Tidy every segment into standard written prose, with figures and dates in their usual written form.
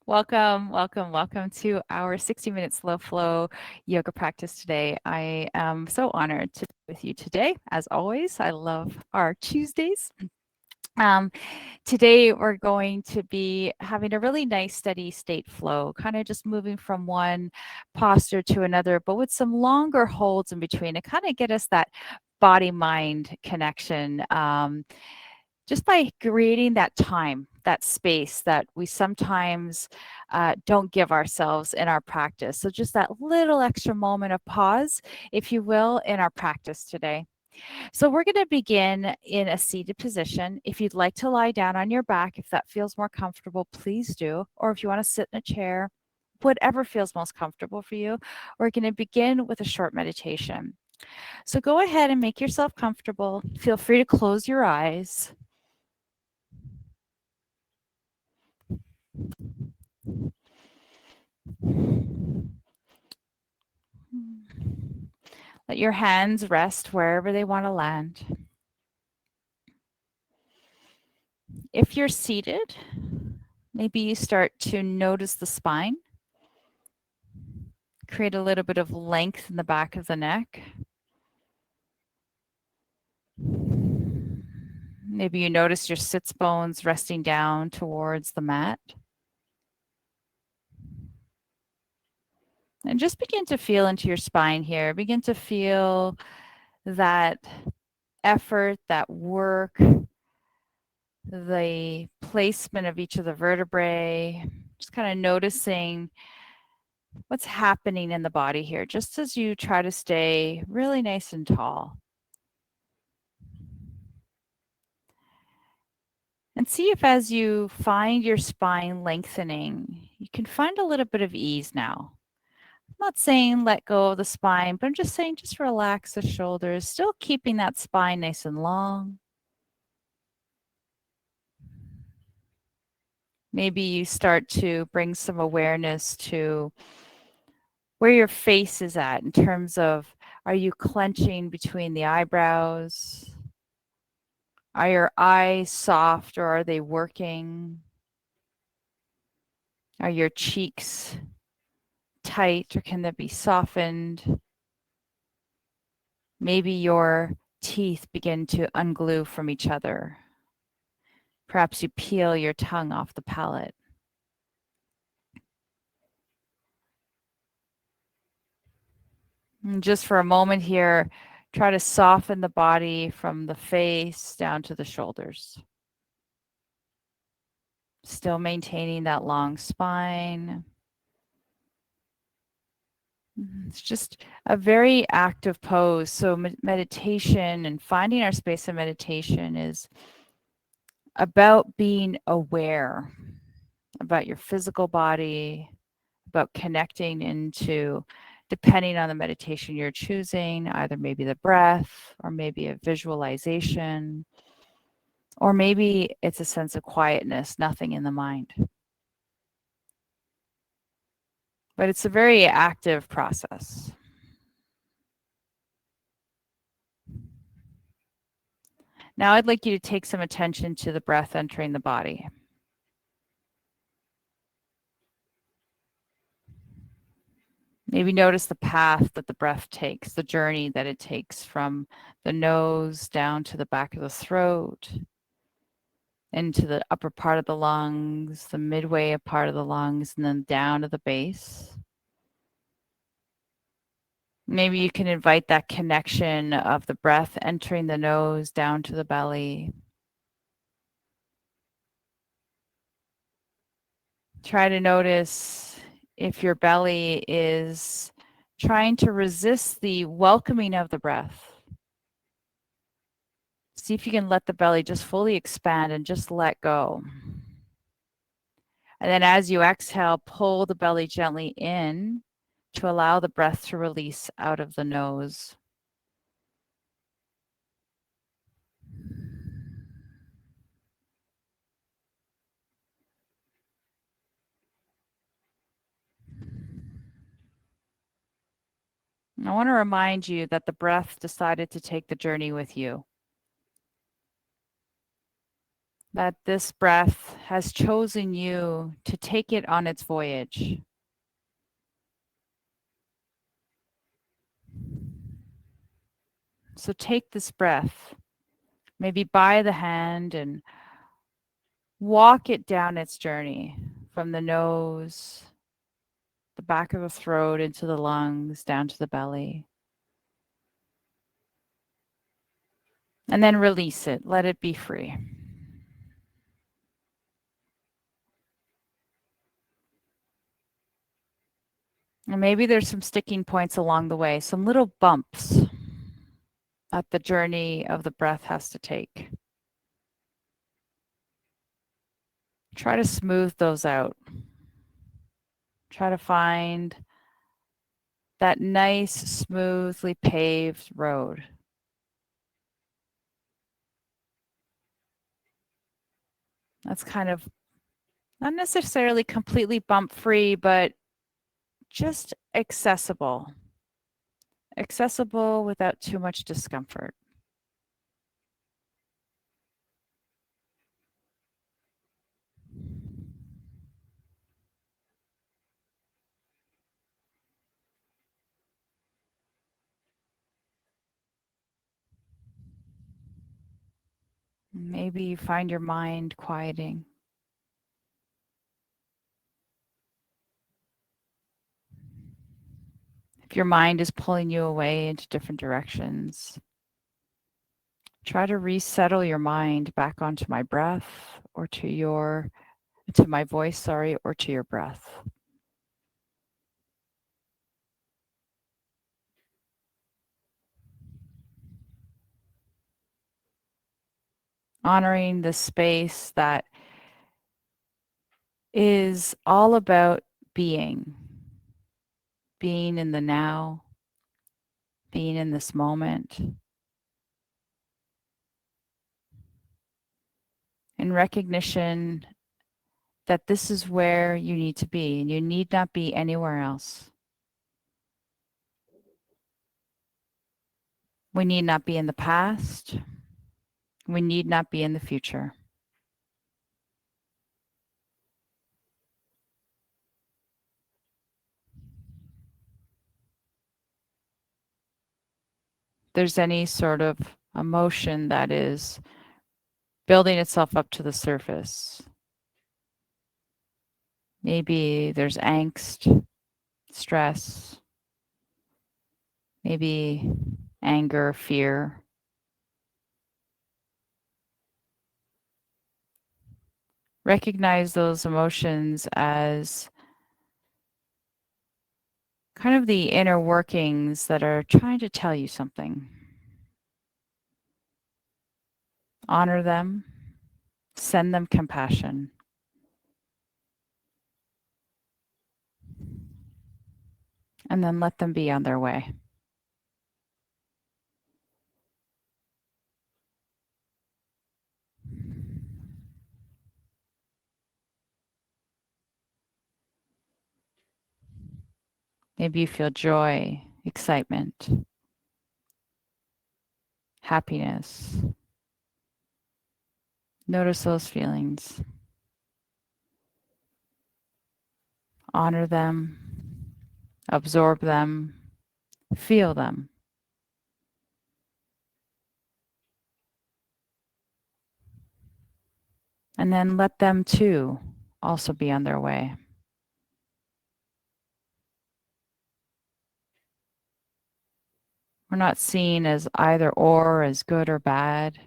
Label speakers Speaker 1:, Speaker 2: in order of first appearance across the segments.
Speaker 1: Welcome to our 60-minute slow flow yoga practice today. I am so honored to be with you today. As always, I love our Tuesdays. Um, Today, we're going to be having a really nice steady state flow, kind of just moving from one posture to another, but with some longer holds in between to kind of get us that body mind connection. Just by creating that time, that space that we sometimes don't give ourselves in our practice. So, just that little extra moment of pause, if you will, in our practice today. So, we're going to begin in a seated position. If you'd like to lie down on your back, if that feels more comfortable, please do. Or if you want to sit in a chair, whatever feels most comfortable for you, we're going to begin with a short meditation. So, go ahead and make yourself comfortable. Feel free to close your eyes. Let your hands rest wherever they want to land. If you're seated, maybe you start to notice the spine. Create a little bit of length in the back of the neck. Maybe you notice your sits bones resting down towards the mat. And just begin to feel into your spine here. Begin to feel that effort, that work, the placement of each of the vertebrae. Just kind of noticing what's happening in the body here, just as you try to stay really nice and tall. And see if as you find your spine lengthening, you can find a little bit of ease now. I'm not saying let go of the spine, but I'm just saying just relax the shoulders, still keeping that spine nice and long. Maybe you start to bring some awareness to where your face is at in terms of, are you clenching between the eyebrows? Are your eyes soft or are they working? Are your cheeks tight or can they be softened? Maybe your teeth begin to unglue from each other. Perhaps you peel your tongue off the palate. And just for a moment here, try to soften the body from the face down to the shoulders. Still maintaining that long spine. It's just a very active pose. So, meditation and finding our space of meditation is about being aware about your physical body, about connecting into, depending on the meditation you're choosing, either maybe the breath or maybe a visualization, or maybe it's a sense of quietness, nothing in the mind. But it's a very active process. Now, I'd like you to take some attention to the breath entering the body. Maybe notice the path that the breath takes, the journey that it takes from the nose down to the back of the throat, into the upper part of the lungs, the midway part of the lungs, and then down to the base. Maybe you can invite that connection of the breath entering the nose down to the belly. Try to notice if your belly is trying to resist the welcoming of the breath. See if you can let the belly just fully expand and just let go. And then as you exhale, pull the belly gently in to allow the breath to release out of the nose. I want to remind you that the breath decided to take the journey with you. that this breath has chosen you to take it on its voyage. So take this breath, maybe by the hand, and walk it down its journey from the nose, the back of the throat, into the lungs, down to the belly. And then release it. Let it be free. And maybe there's some sticking points along the way, some little bumps that the journey of the breath has to take. Try to smooth those out. Try to find that nice, smoothly paved road. That's kind of not necessarily completely bump free, but just accessible. Accessible without too much discomfort. Maybe you find your mind quieting. If your mind is pulling you away into different directions, try to resettle your mind back onto my breath or to my voice, sorry, or to your breath. Honoring the space that is all about being in the now, being in this moment, in recognition that this is where you need to be and you need not be anywhere else. We need not be in the past. We need not be in the future. There's any sort of emotion that is building itself up to the surface. Maybe there's angst, stress, maybe anger, fear. Recognize those emotions as kind of the inner workings that are trying to tell you something. Honor them, send them compassion, and then let them be on their way. Maybe you feel joy, excitement, happiness. Notice those feelings. Honor them, absorb them, feel them. And then let them too also be on their way. We're not seen as either or, as good or bad,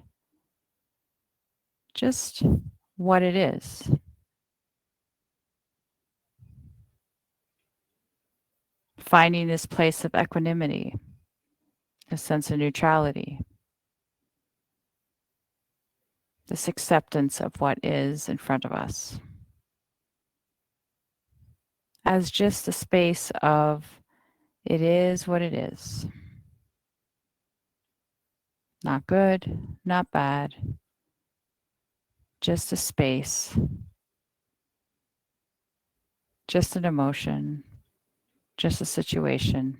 Speaker 1: just what it is. Finding this place of equanimity, a sense of neutrality, this acceptance of what is in front of us as just a space of it is what it is. Not good, not bad, just a space, just an emotion, just a situation.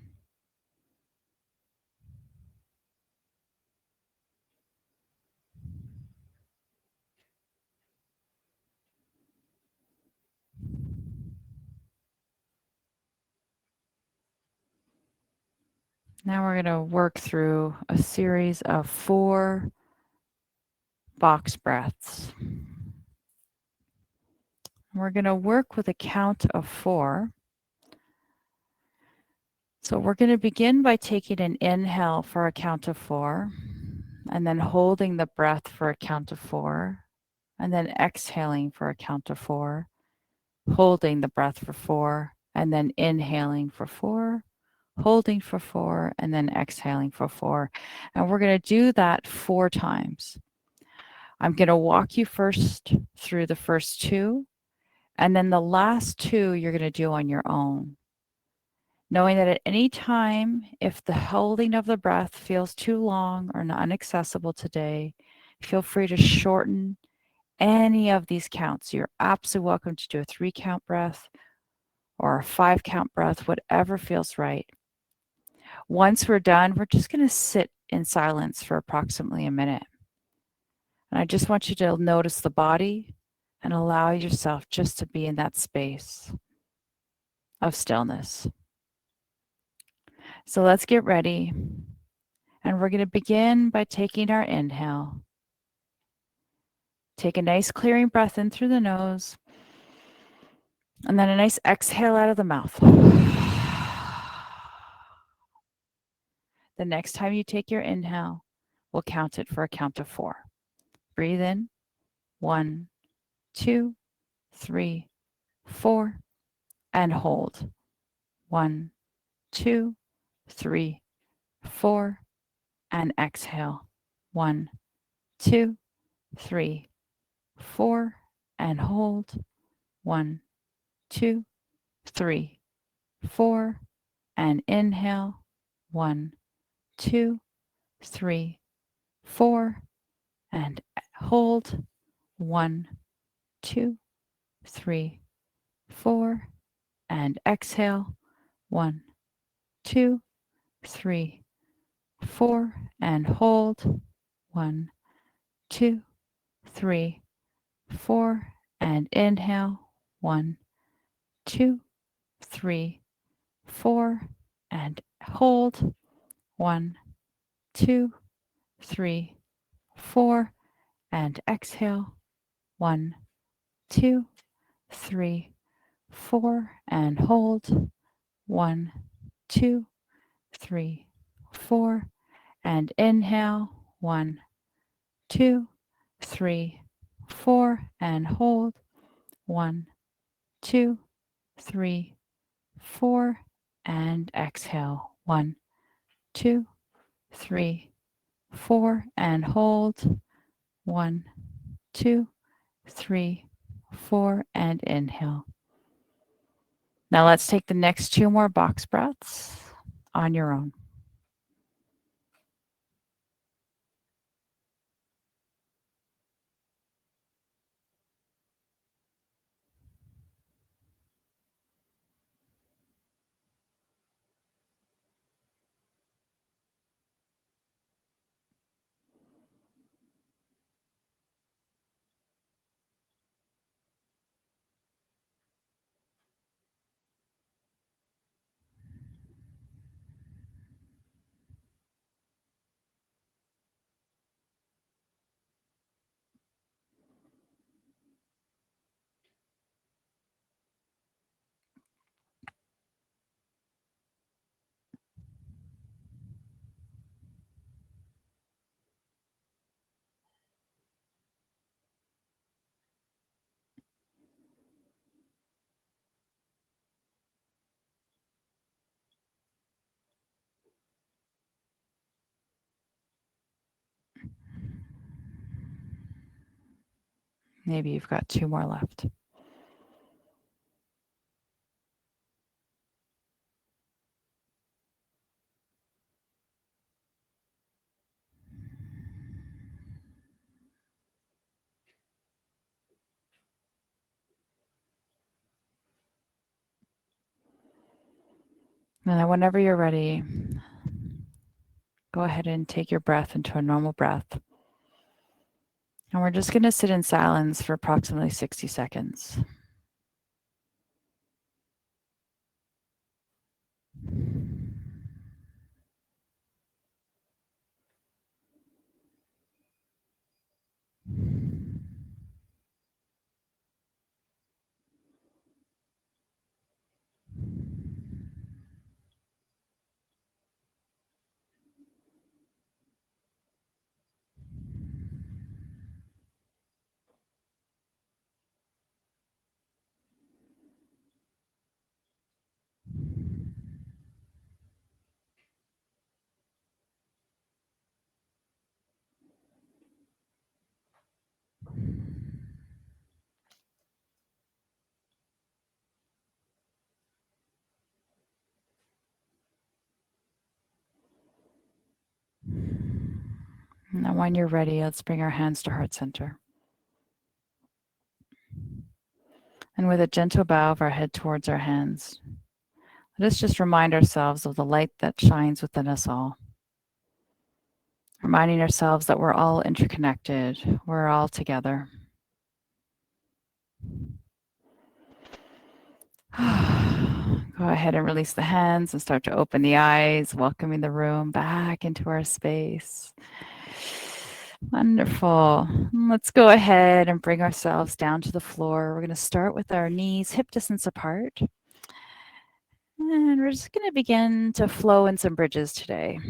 Speaker 1: Now we're going to work through a series of 4 box breaths. We're going to work with a count of 4. So we're going to begin by taking an inhale for a count of 4, and then holding the breath for a count of 4, and then exhaling for a count of 4, holding the breath for 4, and then inhaling for 4, holding for 4, and then exhaling for 4. And we're going to do that 4 times. I'm going to walk you first through the first 2, and then the last 2 you're going to do on your own. Knowing that at any time, if the holding of the breath feels too long or inaccessible today, feel free to shorten any of these counts. You're absolutely welcome to do a 3 count breath or a 5 count breath, whatever feels right. Once we're done, we're just going to sit in silence for approximately a minute. And I just want you to notice the body and allow yourself just to be in that space of stillness. So let's get ready. And we're going to begin by taking our inhale. Take a nice clearing breath in through the nose, and then a nice exhale out of the mouth. The next time you take your inhale, we'll count it for a count of 4. Breathe in. 1, 2, 3, 4, and hold. 1, 2, 3, 4, and exhale. 1, 2, 3, 4, and hold. 1, 2, 3, 4, and inhale. 1, 2, 3, 4, and hold. 1, 2, 3, 4, and exhale. 1, 2, 3, 4, and hold. 1, 2, 3, 4, and inhale. 1, 2, 3, 4, and hold. 1, 2, 3, 4, and exhale. 1, 2, 3, 4, and hold. 1, 2, 3, 4, and inhale. 1, 2, 3, 4, and hold. 1, 2, 3, 4, and exhale. 1, 2, 3, 4, and hold. 1, 2, 3, 4, and inhale. Now let's take the next 2 more box breaths on your own. Maybe you've got 2 more left. And then whenever you're ready, go ahead and take your breath into a normal breath. And we're just going to sit in silence for approximately 60 seconds. And then when you're ready, let's bring our hands to heart center. And with a gentle bow of our head towards our hands, let us just remind ourselves of the light that shines within us all. Reminding ourselves that we're all interconnected, we're all together. Go ahead and release the hands and start to open the eyes, welcoming the room back into our space. Wonderful. Let's go ahead and bring ourselves down to the floor. We're going to start with our knees hip distance apart. And we're just going to begin to flow in some bridges today.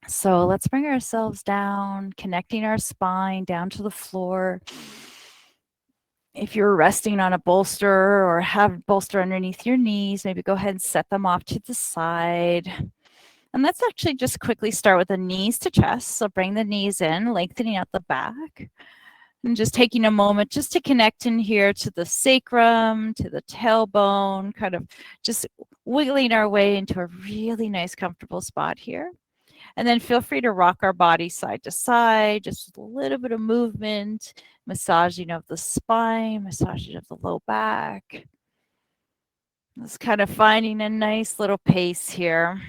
Speaker 1: So let's bring ourselves down, connecting our spine down to the floor. If you're resting on a bolster or have a bolster underneath your knees, maybe go ahead and set them off to the side. And let's actually just quickly start with the knees to chest. So bring the knees in, lengthening out the back. And just taking a moment just to connect in here to the sacrum, to the tailbone, kind of just wiggling our way into a really nice, comfortable spot here. And then feel free to rock our body side to side, just with a little bit of movement, massaging of the spine, massaging of the low back. Just kind of finding a nice little pace here.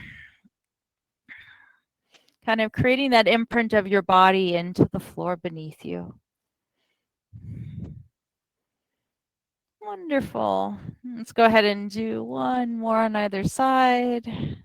Speaker 1: Kind of creating that imprint of your body into the floor beneath you. Wonderful. Let's go ahead and do one more on either side.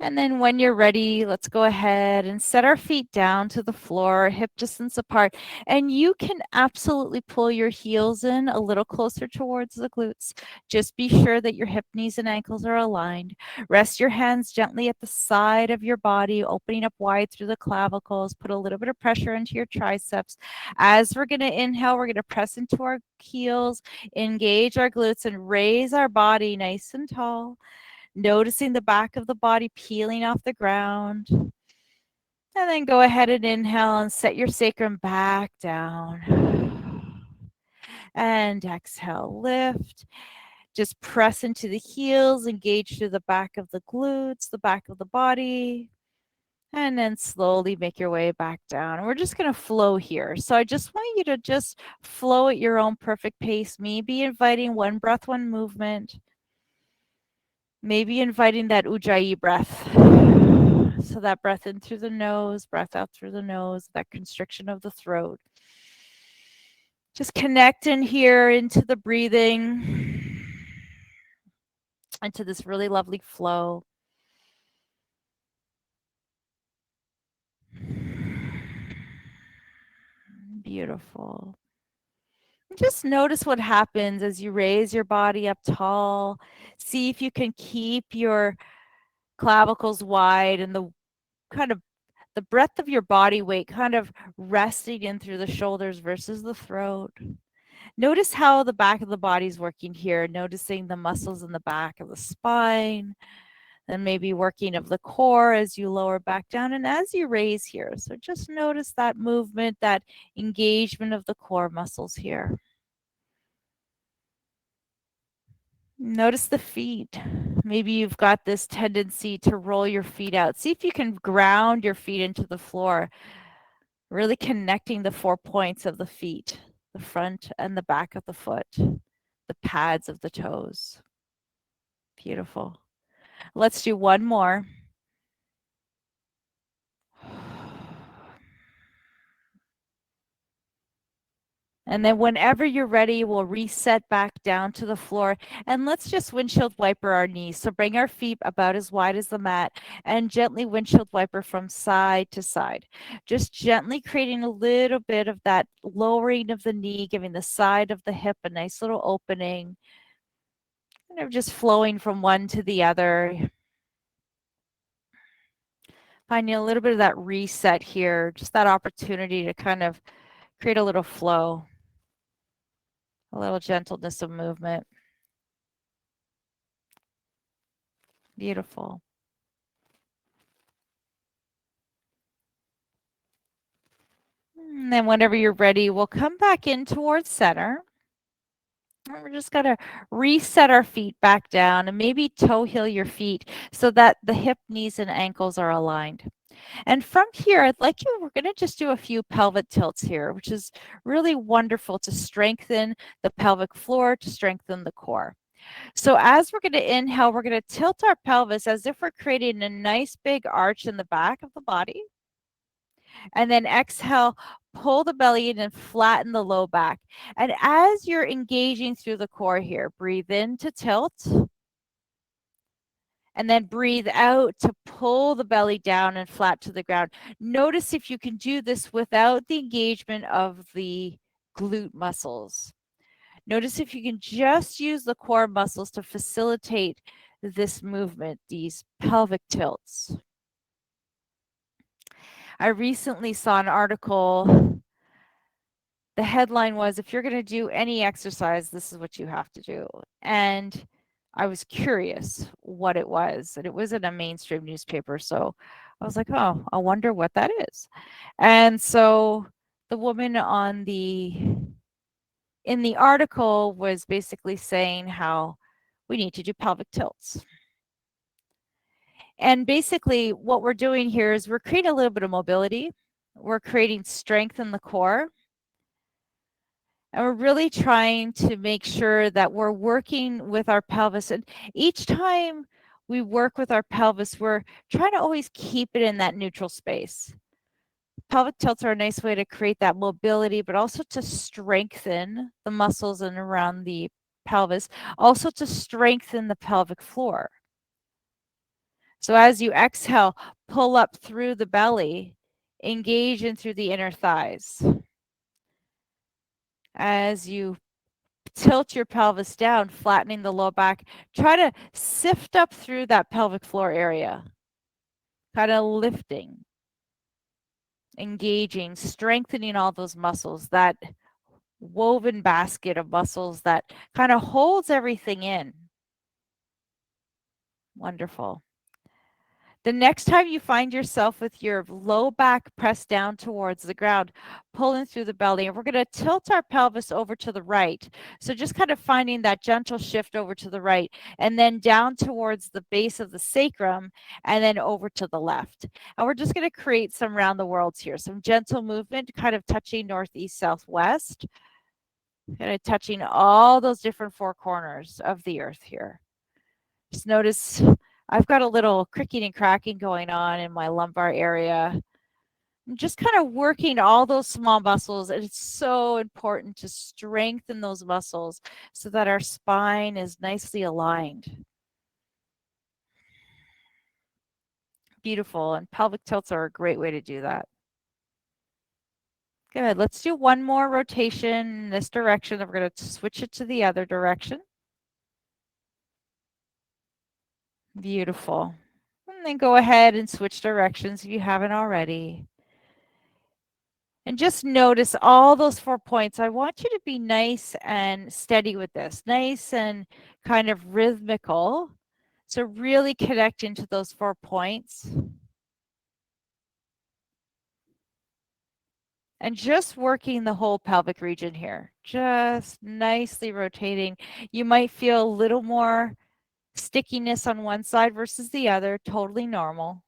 Speaker 1: And then when you're ready, let's go ahead and set our feet down to the floor, hip distance apart. And you can absolutely pull your heels in a little closer towards the glutes. Just be sure that your hip, knees, and ankles are aligned. Rest your hands gently at the side of your body, opening up wide through the clavicles. Put a little bit of pressure into your triceps. As we're going to inhale, we're going to press into our heels, engage our glutes, and raise our body nice and tall. Noticing the back of the body peeling off the ground. And then go ahead and inhale and set your sacrum back down. And exhale, lift. Just press into the heels, engage through the back of the glutes, the back of the body. And then slowly make your way back down. And we're just going to flow here. So I just want you to just flow at your own perfect pace, maybe inviting one breath, one movement. Maybe inviting that ujjayi breath. So that breath in through the nose, breath out through the nose, that constriction of the throat. Just connect in here into the breathing, into this really lovely flow. Beautiful. Just notice what happens as you raise your body up tall. See if you can keep your clavicles wide and the kind of the breadth of your body weight kind of resting in through the shoulders versus the throat. Notice how the back of the body is working here, noticing the muscles in the back of the spine, then maybe working of the core as you lower back down and as you raise here. So just notice that movement, that engagement of the core muscles here. Notice the feet. Maybe you've got this tendency to roll your feet out. See if you can ground your feet into the floor, really connecting the 4 points of the feet, the front and the back of the foot, the pads of the toes. Beautiful. Let's do one more. And then whenever you're ready, we'll reset back down to the floor. And let's just windshield wiper our knees. So bring our feet about as wide as the mat and gently windshield wiper from side to side. Just gently creating a little bit of that lowering of the knee, giving the side of the hip a nice little opening. Kind of just flowing from one to the other. Finding a little bit of that reset here, just that opportunity to kind of create a little flow. A little gentleness of movement. Beautiful. And then whenever you're ready, we'll come back in towards center. And we're just going to reset our feet back down and maybe toe heel your feet so that the hip, knees, and ankles are aligned. And from here, I'd like you, we're going to just do a few pelvic tilts here, which is really wonderful to strengthen the pelvic floor, to strengthen the core. So as we're going to inhale, we're going to tilt our pelvis as if we're creating a nice big arch in the back of the body. And then exhale, pull the belly in and flatten the low back. And as you're engaging through the core here, breathe in to tilt. And then breathe out to pull the belly down and flat to the ground. Notice if you can do this without the engagement of the glute muscles. Notice if you can just use the core muscles to facilitate this movement, these pelvic tilts. I recently saw an article. The headline was, if you're going to do any exercise, this is what you have to do. And I was curious what it was. And it was in a mainstream newspaper. So I was like, oh, I wonder what that is. And so the woman in the article was basically saying how we need to do pelvic tilts. And basically what we're doing here is we're creating a little bit of mobility. We're creating strength in the core. And we're really trying to make sure that we're working with our pelvis. And each time we work with our pelvis, we're trying to always keep it in that neutral space. Pelvic tilts are a nice way to create that mobility, but also to strengthen the muscles and around the pelvis, also to strengthen the pelvic floor. So as you exhale, pull up through the belly, engage in through the inner thighs. As you tilt your pelvis down, flattening the low back, try to sift up through that pelvic floor area, kind of lifting, engaging, strengthening all those muscles, that woven basket of muscles that kind of holds everything in. Wonderful. The next time you find yourself with your low back pressed down towards the ground, pulling through the belly, and we're going to tilt our pelvis over to the right. So just kind of finding that gentle shift over to the right, and then down towards the base of the sacrum, and then over to the left. And we're just going to create some round the worlds here, some gentle movement, kind of touching northeast, southwest, kind of touching all those different four corners of the earth here. Just notice I've got a little cricking and cracking going on in my lumbar area. I'm just kind of working all those small muscles. And it's so important to strengthen those muscles so that our spine is nicely aligned. Beautiful. And pelvic tilts are a great way to do that. Good. Let's do one more rotation in this direction. Then we're going to switch it to the other direction. Beautiful. And then go ahead and switch directions if you haven't already. And just notice all those 4 points. I want you to be nice and steady with this, nice and kind of rhythmical. So really connect into those 4 points. And just working the whole pelvic region here, just nicely rotating. You might feel a little more stickiness on one side versus the other, totally normal.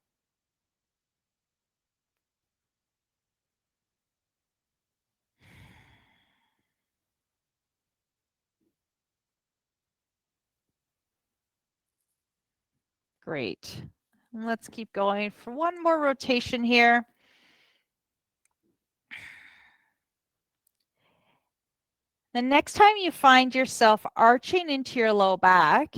Speaker 1: Great. Let's keep going for one more rotation here. The next time you find yourself arching into your low back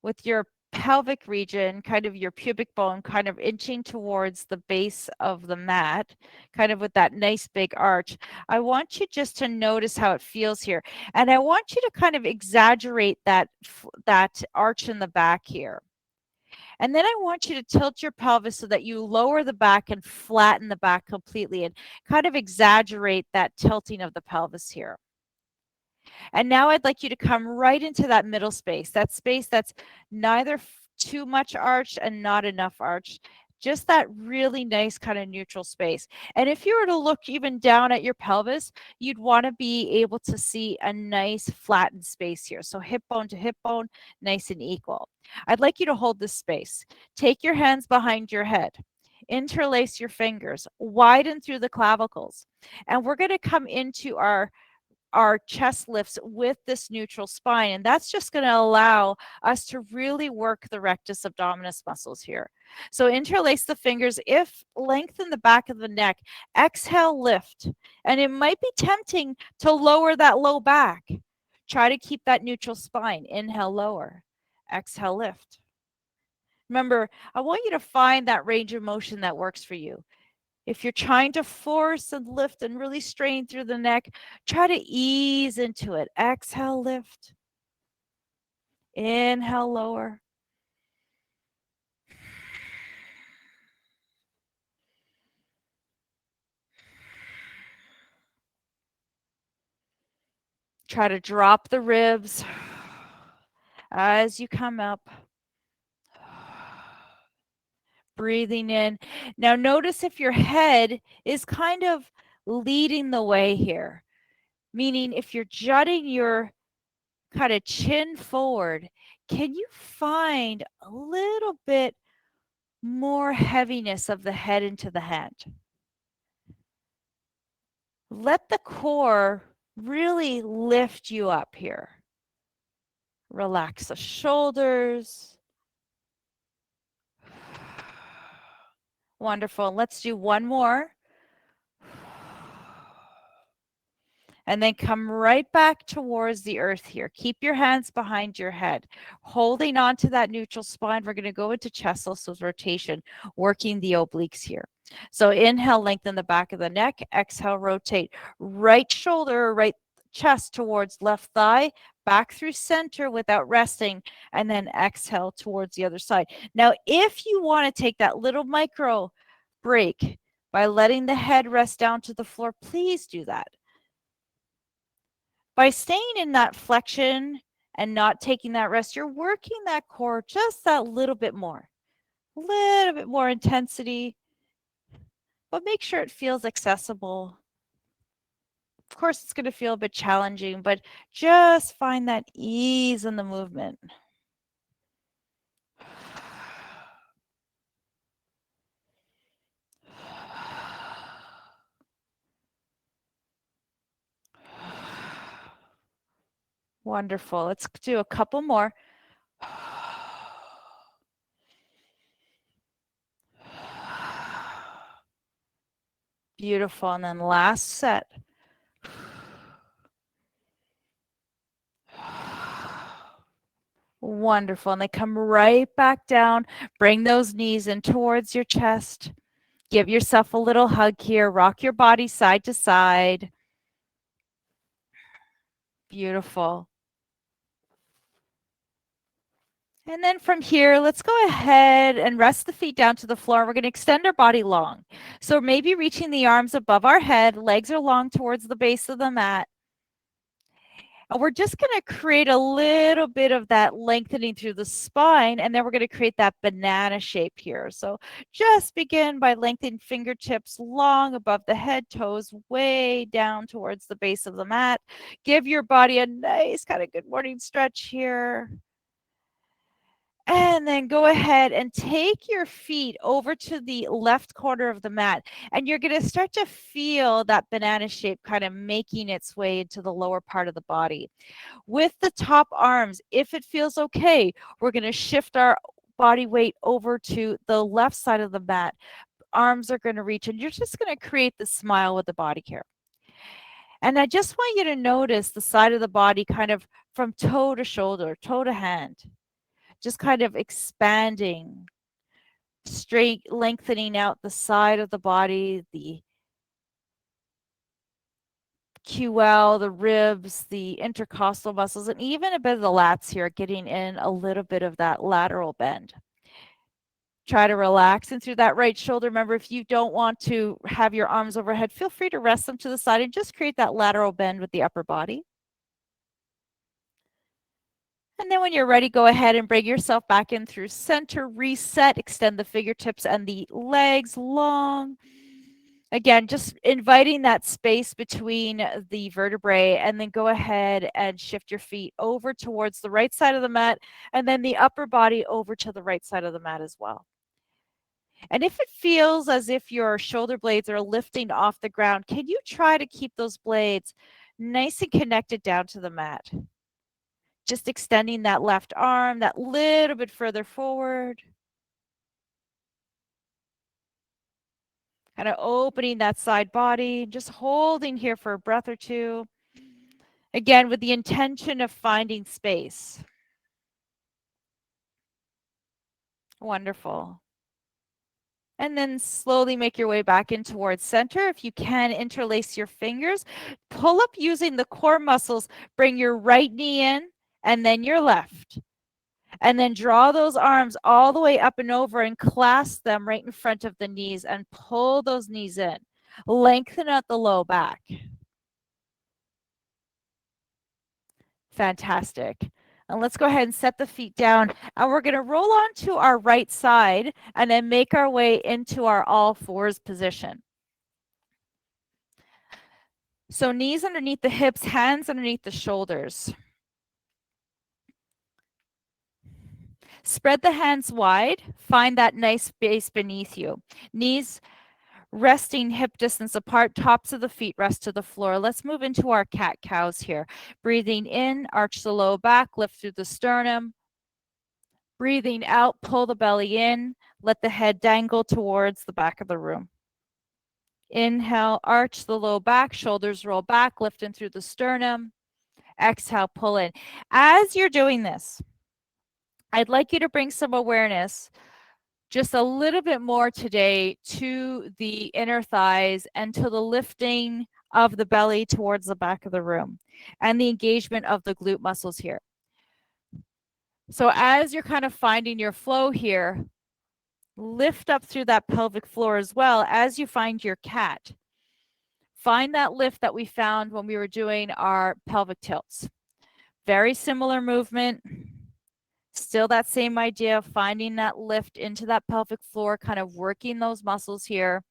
Speaker 1: with your pelvic region, kind of your pubic bone, kind of inching towards the base of the mat, kind of with that nice big arch, I want you just to notice how it feels here. And I want you to kind of exaggerate that arch in the back here. And then I want you to tilt your pelvis so that you lower the back and flatten the back completely and kind of exaggerate that tilting of the pelvis here. And now I'd like you to come right into that middle space that's neither too much arch and not enough arch. Just that really nice kind of neutral space. And if you were to look even down at your pelvis, you'd want to be able to see a nice flattened space here. So hip bone to hip bone, nice and equal. I'd like you to hold this space. Take your hands behind your head. interlace your fingers, widen through the clavicles. And we're going to come into our chest lifts with this neutral spine. And that's just going to allow us to really work the rectus abdominis muscles here. So interlace the fingers. If lengthen the back of the neck, exhale, lift. And it might be tempting to lower that low back. Try to keep that neutral spine. Inhale, lower. Exhale, lift. Remember, I want you to find that range of motion that works for you. If you're trying to force and lift and really strain through the neck, try to ease into it. Exhale, lift. Inhale, lower. Try to drop the ribs as you come up. Breathing in. Now notice if your head is kind of leading the way here, meaning if you're jutting your kind of chin forward, can you find a little bit more heaviness of the head into the hand? Let the core really lift you up here. Relax the shoulders. Wonderful. Let's do one more. And then come right back towards the earth here. Keep your hands behind your head, holding on to that neutral spine. We're going to go into chest osseous rotation, working the obliques here. So inhale, lengthen the back of the neck. Exhale, rotate right shoulder, right chest towards left thigh, back through center without resting, and then exhale towards the other side. Now, if you want to take that little micro break by letting the head rest down to the floor, please do that. By staying in that flexion and not taking that rest, you're working that core just that little bit more intensity, but make sure it feels accessible. Of course, it's going to feel a bit challenging, but just find that ease in the movement. Wonderful. Let's do a couple more. Beautiful. And then last set. Wonderful. And they come right back down. Bring those knees in towards your chest. Give yourself a little hug here. Rock your body side to side. Beautiful. And then from here, let's go ahead and rest the feet down to the floor. We're going to extend our body long. So maybe reaching the arms above our head, legs are long towards the base of the mat. And we're just going to create a little bit of that lengthening through the spine, and then we're going to create that banana shape here. So just begin by lengthening fingertips long above the head, toes way down towards the base of the mat. Give your body a nice kind of good morning stretch here. And then go ahead and take your feet over to the left corner of the mat. And you're going to start to feel that banana shape kind of making its way into the lower part of the body. With the top arms, if it feels okay, we're going to shift our body weight over to the left side of the mat. Arms are going to reach, and you're just going to create the smile with the body here. And I just want you to notice the side of the body kind of from toe to shoulder, toe to hand. Just kind of expanding, straight, lengthening out the side of the body, the QL, the ribs, the intercostal muscles, and even a bit of the lats here, getting in a little bit of that lateral bend. Try to relax in through that right shoulder. Remember, if you don't want to have your arms overhead, feel free to rest them to the side and just create that lateral bend with the upper body. And then when you're ready, go ahead and bring yourself back in through center, reset, extend the fingertips and the legs long. Again, just inviting that space between the vertebrae, and then go ahead and shift your feet over towards the right side of the mat, and then the upper body over to the right side of the mat as well. And if it feels as if your shoulder blades are lifting off the ground, can you try to keep those blades nice and connected down to the mat? Just extending that left arm that little bit further forward. Kind of opening that side body, just holding here for a breath or two. Again, with the intention of finding space. Wonderful. And then slowly make your way back in towards center. If you can, interlace your fingers. Pull up using the core muscles. Bring your right knee in and then your left. And then draw those arms all the way up and over and clasp them right in front of the knees and pull those knees in. Lengthen out the low back. Fantastic. And let's go ahead and set the feet down. And we're going to roll onto our right side and then make our way into our all fours position. So knees underneath the hips, hands underneath the shoulders. Spread the hands wide. Find that nice space beneath you. Knees resting hip distance apart, tops of the feet rest to the floor. Let's move into our cat-cows here. Breathing in, arch the low back, lift through the sternum. Breathing out, pull the belly in, let the head dangle towards the back of the room. Inhale, arch the low back, shoulders roll back, lifting through the sternum. Exhale, pull in. As you're doing this, I'd like you to bring some awareness just a little bit more today to the inner thighs and to the lifting of the belly towards the back of the room and the engagement of the glute muscles here. So as you're kind of finding your flow here, lift up through that pelvic floor as well as you find your cat. Find that lift that we found when we were doing our pelvic tilts. Very similar movement. Still that same idea of finding that lift into that pelvic floor, kind of working those muscles here.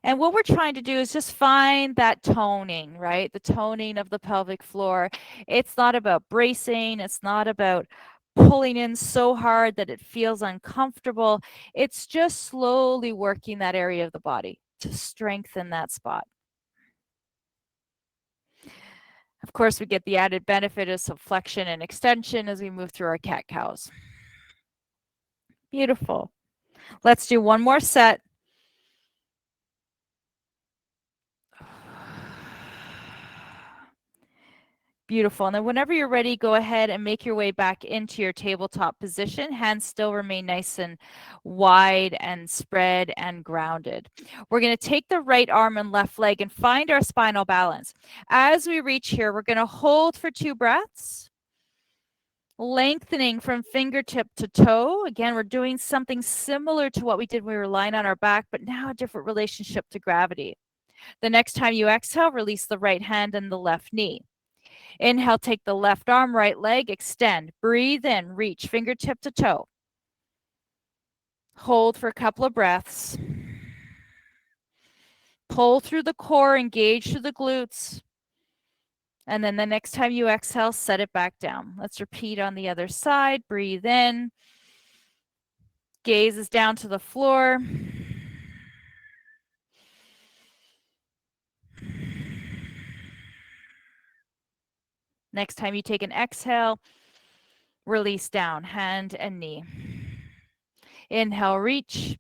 Speaker 1: And what we're trying to do is just find that toning, right? The toning of the pelvic floor. It's not about bracing. It's not about pulling in so hard that it feels uncomfortable. It's just slowly working that area of the body to strengthen that spot. Of course, we get the added benefit of some flexion and extension as we move through our cat-cows. Beautiful. Let's do one more set. Beautiful. And then whenever you're ready, go ahead and make your way back into your tabletop position. Hands still remain nice and wide and spread and grounded. We're going to take the right arm and left leg and find our spinal balance. As we reach here, we're going to hold for 2 breaths. Lengthening from fingertip to toe. Again, we're doing something similar to what we did when we were lying on our back, but now a different relationship to gravity. The next time you exhale, release the right hand and the left knee. Inhale, take the left arm, right leg, extend. Breathe in, reach fingertip to toe. Hold for a couple of breaths. Pull through the core, engage through the glutes. And then the next time you exhale, set it back down. Let's repeat on the other side. Breathe in. Gaze is down to the floor. Next time you take an exhale, release down, hand and knee. Inhale, reach.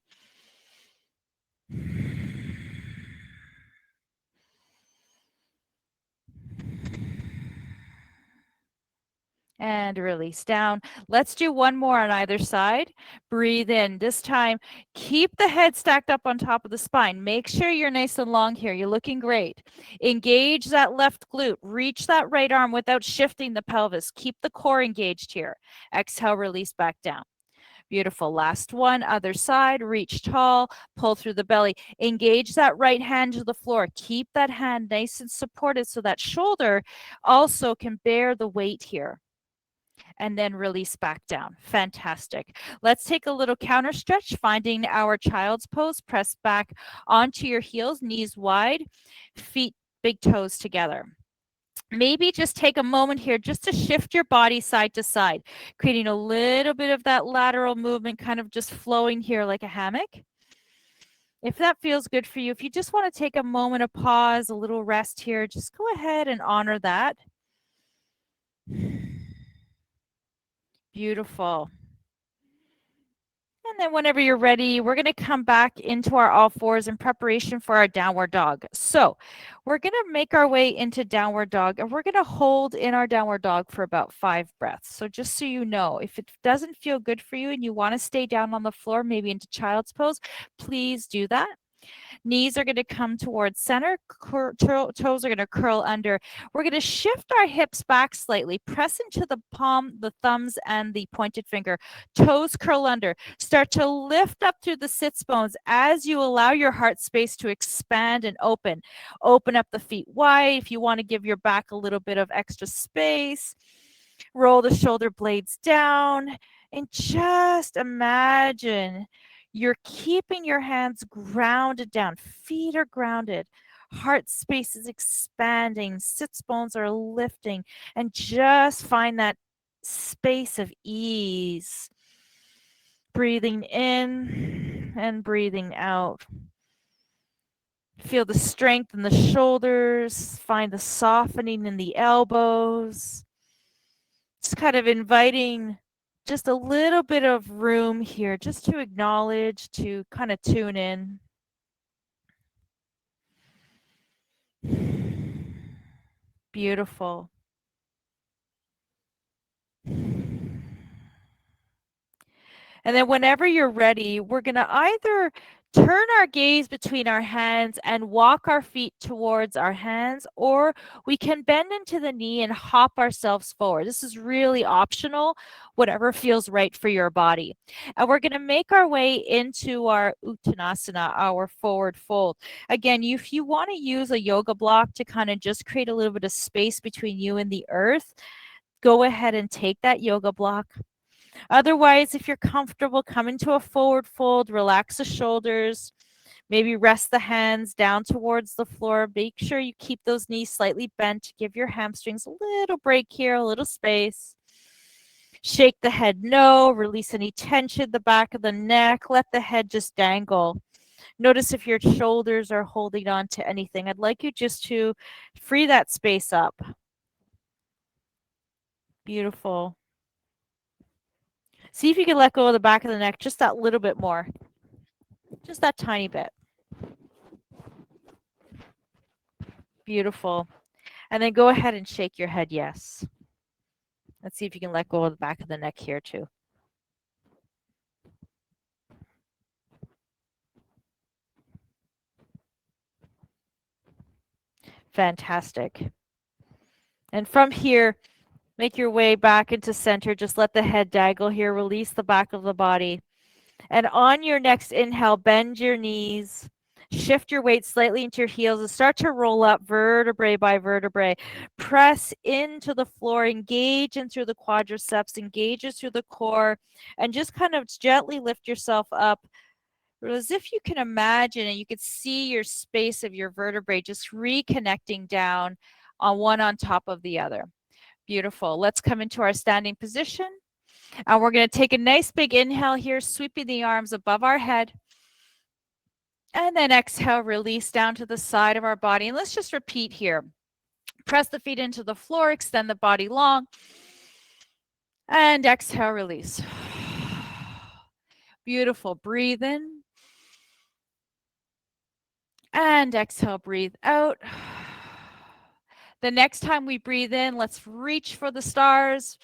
Speaker 1: And release down. Let's do one more on either side. Breathe in. This time, keep the head stacked up on top of the spine. Make sure you're nice and long here. You're looking great. Engage that left glute. Reach that right arm without shifting the pelvis. Keep the core engaged here. Exhale, release back down. Beautiful. Last one, other side. Reach tall, pull through the belly. Engage that right hand to the floor. Keep that hand nice and supported so that shoulder also can bear the weight here. And then release back down. Fantastic. Let's take a little counter stretch, finding our child's pose. Press back onto your heels, knees wide, feet, big toes together. maybe just take a moment here just to shift your body side to side, creating a little bit of that lateral movement, kind of just flowing here like a hammock. If that feels good for you, if you just want to take a moment of pause, a little rest here, just go ahead and honor that. Beautiful. And then whenever you're ready, we're going to come back into our all fours in preparation for our downward dog. So we're going to make our way into downward dog, and we're going to hold in our downward dog for about 5 breaths. So just so you know, if it doesn't feel good for you and you want to stay down on the floor, maybe into child's pose, please do that. Knees are going to come towards center. Toes are going to curl under. We're going to shift our hips back slightly. Press into the palm, the thumbs, and the pointed finger. Toes curl under. Start to lift up through the sits bones as you allow your heart space to expand and open. Open up the feet wide if you want to give your back a little bit of extra space. Roll the shoulder blades down and just imagine you're keeping your hands grounded down. Feet are grounded. Heart space is expanding. Sits bones are lifting. And just find that space of ease. Breathing in and breathing out. Feel the strength in the shoulders. Find the softening in the elbows. Just kind of inviting just a little bit of room here just to acknowledge, to kind of tune in. Beautiful. And then whenever you're ready, we're going to either turn our gaze between our hands and walk our feet towards our hands, or we can bend into the knee and hop ourselves forward. This is really optional, whatever feels right for your body. And we're going to make our way into our Uttanasana, our forward fold. Again, if you want to use a yoga block to kind of just create a little bit of space between you and the earth, go ahead and take that yoga block. Otherwise, if you're comfortable, come into a forward fold, relax the shoulders, maybe rest the hands down towards the floor. Make sure you keep those knees slightly bent. Give your hamstrings a little break here, a little space. Shake the head no, release any tension, the back of the neck. Let the head just dangle. Notice if your shoulders are holding on to anything. I'd like you just to free that space up. Beautiful. See if you can let go of the back of the neck just that little bit more. Just that tiny bit. Beautiful. And then go ahead and shake your head yes. Let's see if you can let go of the back of the neck here too. Fantastic. And from here, make your way back into center. Just let the head dangle here. Release the back of the body. And on your next inhale, bend your knees. Shift your weight slightly into your heels and start to roll up vertebrae by vertebrae. Press into the floor, engage in through the quadriceps, engage it through the core, and just kind of gently lift yourself up as if you can imagine and you could see your space of your vertebrae just reconnecting down on one on top of the other. Beautiful. Let's come into our standing position. And we're going to take a nice big inhale here, sweeping the arms above our head. And then exhale, release down to the side of our body. And let's just repeat here. Press the feet into the floor, extend the body long. And exhale, release. Beautiful. Breathe in. And exhale, breathe out. The next time we breathe in, let's reach for the stars.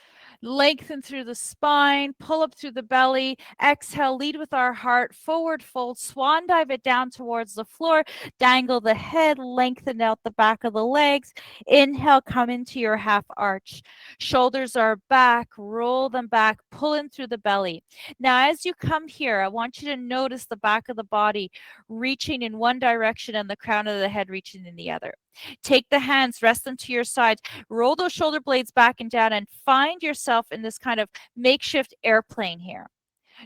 Speaker 1: Lengthen through the spine, pull up through the belly. Exhale, lead with our heart, forward fold, swan dive it down towards the floor. Dangle the head, lengthen out the back of the legs. Inhale, come into your half arch. Shoulders are back, roll them back, pull in through the belly. Now, as you come here, I want you to notice the back of the body reaching in one direction and the crown of the head reaching in the other. Take the hands, rest them to your sides, roll those shoulder blades back and down, and find yourself in this kind of makeshift airplane here.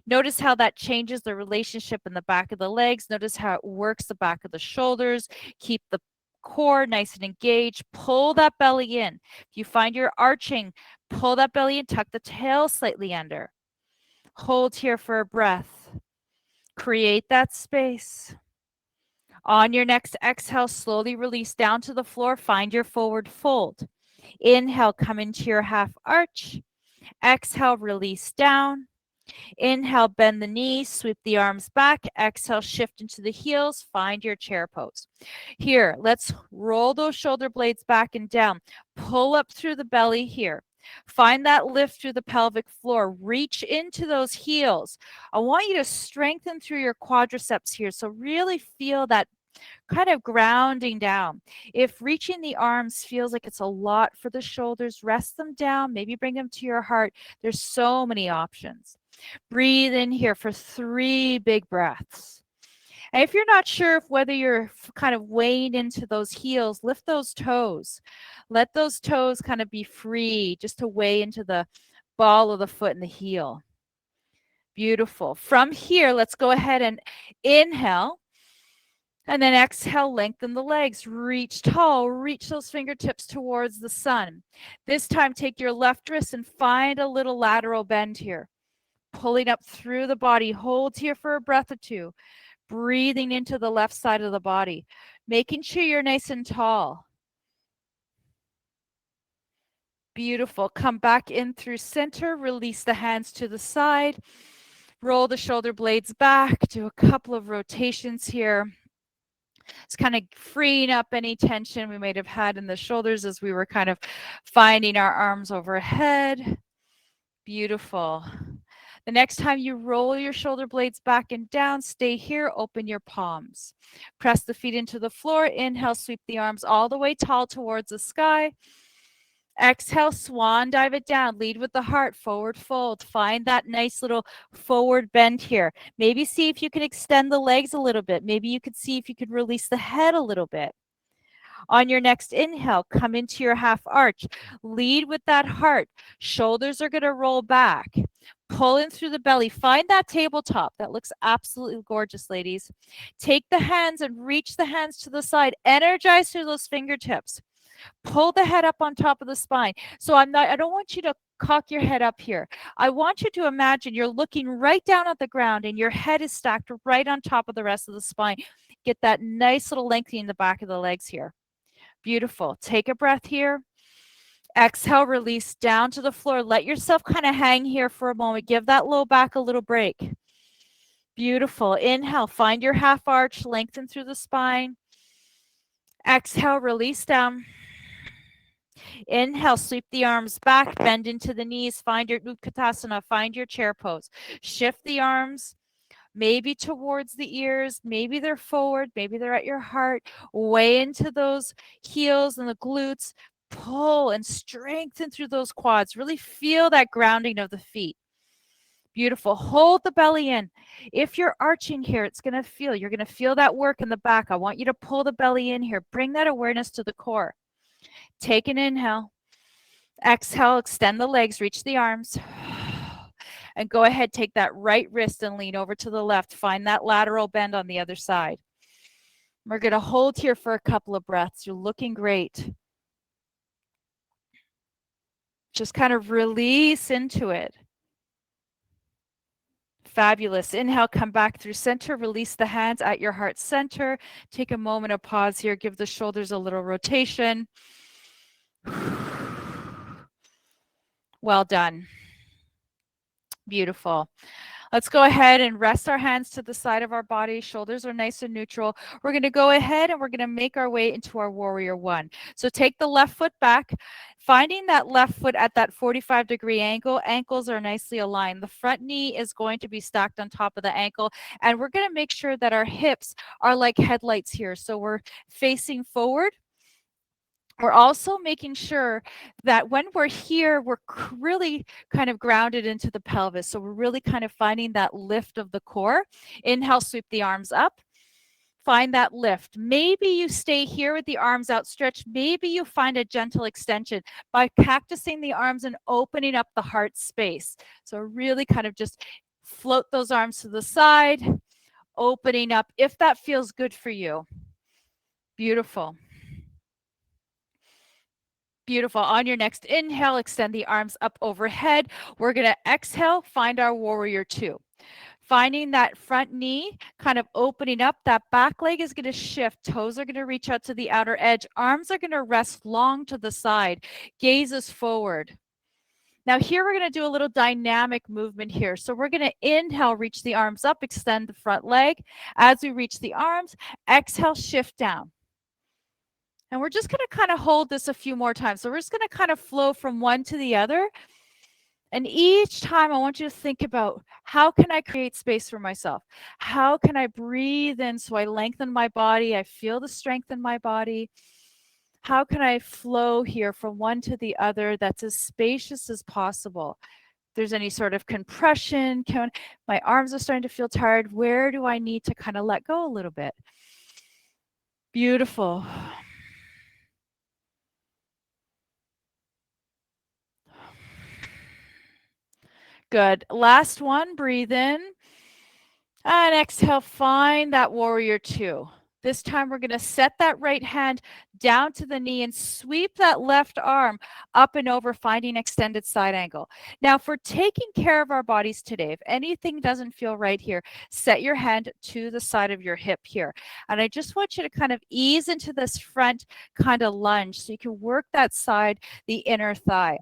Speaker 1: Notice how that changes the relationship in the back of the legs. Notice how it works the back of the shoulders. Keep the core nice and engaged. Pull that belly in. If you find you're arching, pull that belly in, tuck the tail slightly under. Hold here for a breath. Create that space. On your next exhale, slowly release down to the floor. Find your forward fold. Inhale, come into your half arch. Exhale, release down. Inhale, bend the knees, sweep the arms back. Exhale, shift into the heels. Find your chair pose. Here, let's roll those shoulder blades back and down. Pull up through the belly here. Find that lift through the pelvic floor. Reach into those heels. I want you to strengthen through your quadriceps here. So really feel that kind of grounding down. If reaching the arms feels like it's a lot for the shoulders, rest them down, maybe bring them to your heart. There's so many options. Breathe in here for 3 big breaths. And if you're not sure if whether you're kind of weighing into those heels, lift those toes. Let those toes kind of be free just to weigh into the ball of the foot and the heel. Beautiful. From here, let's go ahead and inhale. And then exhale, lengthen the legs, reach tall, reach those fingertips towards the sun. This time, take your left wrist and find a little lateral bend here. Pulling up through the body, hold here for a breath or two. Breathing into the left side of the body, making sure you're nice and tall. Beautiful. Come back in through center, release the hands to the side. Roll the shoulder blades back, do a couple of rotations here. It's kind of freeing up any tension we might have had in the shoulders as we were kind of finding our arms overhead. Beautiful. The next time you roll your shoulder blades back and down, stay here, open your palms. Press the feet into the floor. Inhale, sweep the arms all the way tall towards the sky. Exhale, swan dive it down. Lead with the heart, forward fold. Find that nice little forward bend here. Maybe see if you can extend the legs a little bit. Maybe you could see if you could release the head a little bit. On your next inhale, come into your half arch. Lead with that heart. Shoulders are going to roll back. Pull in through the belly. Find that tabletop. That looks absolutely gorgeous, ladies. Take the hands and reach the hands to the side. Energize through those fingertips. Pull the head up on top of the spine. So I don't want you to cock your head up here. I want you to imagine you're looking right down at the ground and your head is stacked right on top of the rest of the spine. Get that nice little lengthening in the back of the legs here. Beautiful. Take a breath here. Exhale, release down to the floor. Let yourself kind of hang here for a moment. Give that low back a little break. Beautiful. Inhale, find your half arch, lengthen through the spine. Exhale, release down. Inhale, sweep the arms back, bend into the knees, find your Utkatasana, find your chair pose. Shift the arms, maybe towards the ears, maybe they're forward, maybe they're at your heart. Weigh into those heels and the glutes. Pull and strengthen through those quads. Really feel that grounding of the feet. Beautiful. Hold the belly in. If you're arching here, you're going to feel that work in the back. I want you to pull the belly in here. Bring that awareness to the core. Take an inhale. Exhale, extend the legs, reach the arms. And go ahead, take that right wrist and lean over to the left. Find that lateral bend on the other side. We're going to hold here for a couple of breaths. You're looking great. Just kind of release into it. Fabulous. Inhale, come back through center. Release the hands at your heart center. Take a moment of pause here. Give the shoulders a little rotation. Well done. Beautiful. Let's go ahead and rest our hands to the side of our body. Shoulders are nice and neutral. We're going to go ahead and we're going to make our way into our warrior one. So take the left foot back, finding that left foot at that 45-degree angle. Ankles are nicely aligned. The front knee is going to be stacked on top of the ankle. And we're going to make sure that our hips are like headlights here. So we're facing forward. We're also making sure that when we're here, we're really kind of grounded into the pelvis. So we're really kind of finding that lift of the core. Inhale, sweep the arms up. Find that lift. Maybe you stay here with the arms outstretched. Maybe you find a gentle extension by cactusing the arms and opening up the heart space. So really kind of just float those arms to the side, opening up if that feels good for you. Beautiful. Beautiful. On your next inhale, extend the arms up overhead. We're going to exhale, find our warrior two. Finding that front knee, kind of opening up. That back leg is going to shift. Toes are going to reach out to the outer edge. Arms are going to rest long to the side. Gaze is forward. Now here we're going to do a little dynamic movement here. So we're going to inhale, reach the arms up, extend the front leg. As we reach the arms, exhale, shift down. And we're just going to kind of hold this a few more times. So we're just going to kind of flow from one to the other. And each time I want you to think about, how can I create space for myself? How can I breathe in so I lengthen my body? I feel the strength in my body. How can I flow here from one to the other that's as spacious as possible? If there's any sort of compression, my arms are starting to feel tired. Where do I need to kind of let go a little bit? Beautiful. Good. Last one, breathe in. And exhale, find that warrior two. This time we're going to set that right hand down to the knee and sweep that left arm up and over, finding extended side angle. Now, for taking care of our bodies today, if anything doesn't feel right here, set your hand to the side of your hip here. And I just want you to kind of ease into this front kind of lunge so you can work that side, the inner thigh.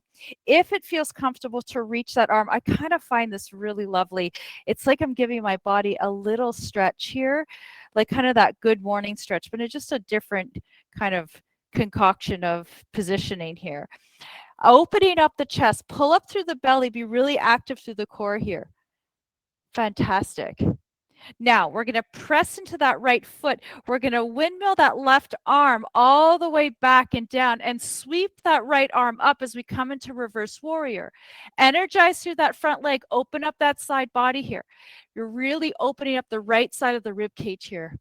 Speaker 1: If it feels comfortable to reach that arm, I kind of find this really lovely. It's like I'm giving my body a little stretch here, like kind of that good morning stretch, but it's just a different kind of concoction of positioning here. Opening up the chest, pull up through the belly, be really active through the core here. Fantastic. Now we're going to press into that right foot. We're going to windmill that left arm all the way back and down and sweep that right arm up as we come into reverse warrior. Energize through that front leg. Open up that side body here. You're really opening up the right side of the rib cage here.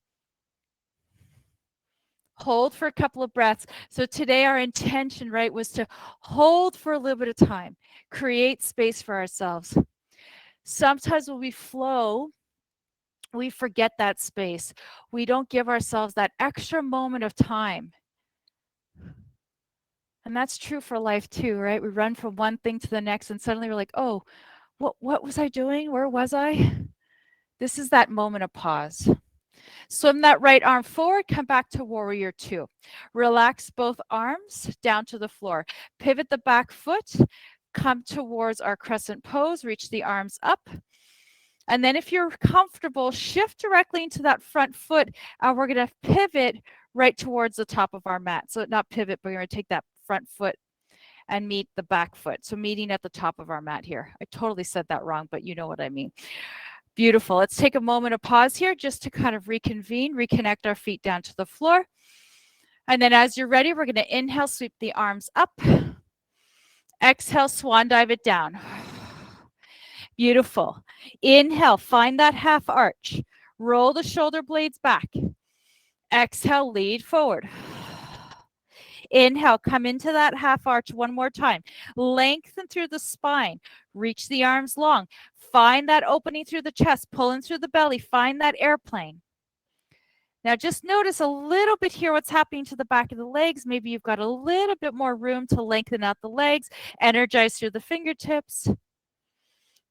Speaker 1: Hold for a couple of breaths. So today our intention, right, was to hold for a little bit of time, create space for ourselves. Sometimes when we flow, we forget that space. We don't give ourselves that extra moment of time. And that's true for life too, right? We run from one thing to the next and suddenly we're like, oh, what was I doing? Where was I? This is that moment of pause. Swim that right arm forward, come back to warrior two. Relax both arms down to the floor. Pivot the back foot, come towards our crescent pose, reach the arms up. And then if you're comfortable, shift directly into that front foot. And we're going to pivot right towards the top of our mat. So not pivot, but we're going to take that front foot and meet the back foot. So meeting at the top of our mat here. I totally said that wrong, but you know what I mean. Beautiful. Let's take a moment of pause here just to kind of reconvene, reconnect our feet down to the floor. And then as you're ready, we're going to inhale, sweep the arms up. Exhale, swan dive it down. Beautiful. Inhale, find that half arch. Roll the shoulder blades back. Exhale, lead forward. Inhale, come into that half arch one more time. Lengthen through the spine. Reach the arms long. Find that opening through the chest. Pull in through the belly. Find that airplane. Now just notice a little bit here what's happening to the back of the legs. Maybe you've got a little bit more room to lengthen out the legs. Energize through the fingertips.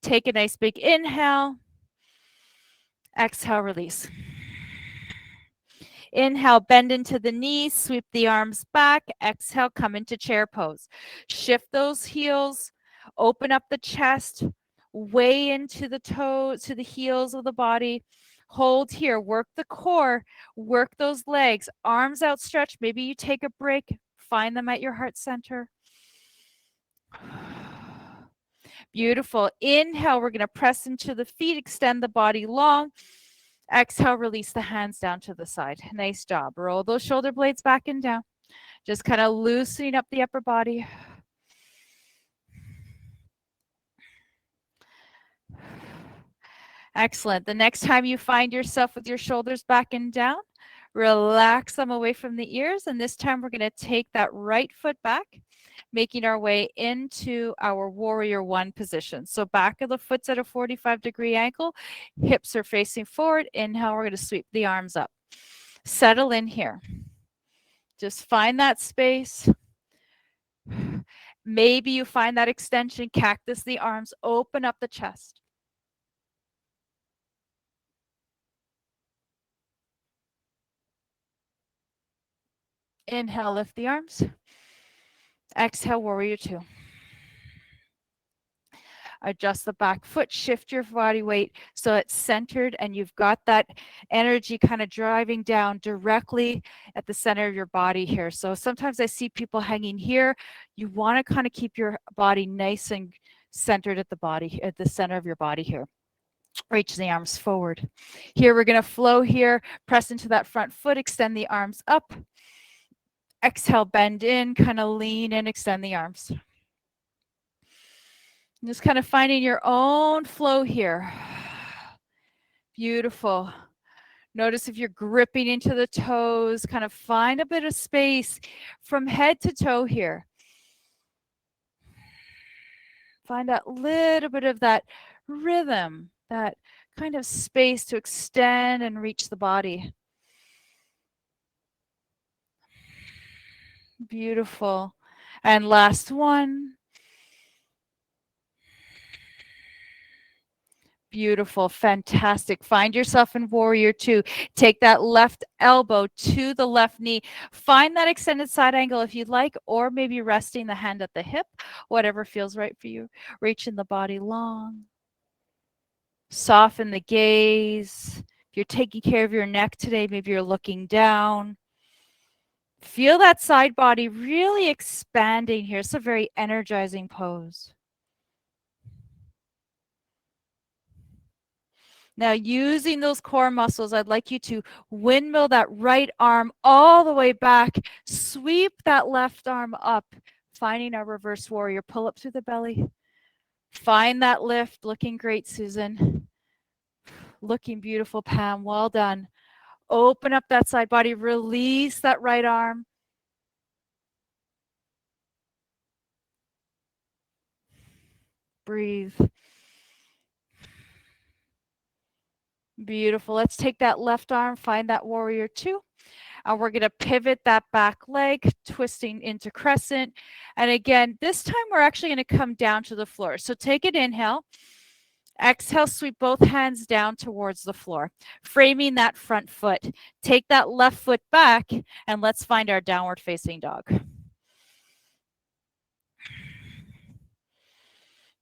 Speaker 1: Take a nice big inhale. Exhale, release. Inhale, bend into the knees, sweep the arms back. Exhale, come into chair pose. Shift those heels, open up the chest, way into the toes, to the heels of the body. Hold here, work the core, work those legs, arms outstretched. Maybe you take a break, find them at your heart center. Beautiful. Inhale, we're going to press into the feet, extend the body long. Exhale, release the hands down to the side. Nice job. Roll those shoulder blades back and down. Just kind of loosening up the upper body. Excellent. The next time you find yourself with your shoulders back and down, relax them away from the ears. And this time we're going to take that right foot back, making our way into our warrior one position. So back of the foot's at a 45-degree angle. Hips are facing forward. Inhale, we're going to sweep the arms up. Settle in here. Just find that space. Maybe you find that extension, cactus the arms, open up the chest. Inhale, lift the arms. Exhale, warrior two. Adjust the back foot, shift your body weight so it's centered and you've got that energy kind of driving down directly at the center of your body here. So sometimes I see people hanging here. You want to kind of keep your body nice and centered at the center of your body here. Reach the arms forward. Here we're going to flow here, press into that front foot, extend the arms up. Exhale, bend in, kind of lean and extend the arms. Just kind of finding your own flow here. Beautiful. Notice if you're gripping into the toes, kind of find a bit of space from head to toe here. Find that little bit of that rhythm, that kind of space to extend and reach the body. Beautiful. And last one. Beautiful, fantastic. Find yourself in warrior two. Take that left elbow to the left knee. Find that extended side angle if you'd like, or maybe resting the hand at the hip, whatever feels right for you. Reaching the body long. Soften the gaze. If you're taking care of your neck today, maybe you're looking down. Feel that side body really expanding here. It's a very energizing pose. Now, using those core muscles, I'd like you to windmill that right arm all the way back. Sweep that left arm up, finding our reverse warrior. Pull up through the belly. Find that lift. Looking great, Susan. Looking beautiful, Pam. Well done. Open up that side body. Release that right arm. Breathe. Beautiful. Let's take that left arm, find that warrior two. And we're going to pivot that back leg, twisting into crescent. And again, this time we're actually going to come down to the floor. So take an inhale. Exhale, sweep both hands down towards the floor, framing that front foot. Take that left foot back, and let's find our downward facing dog.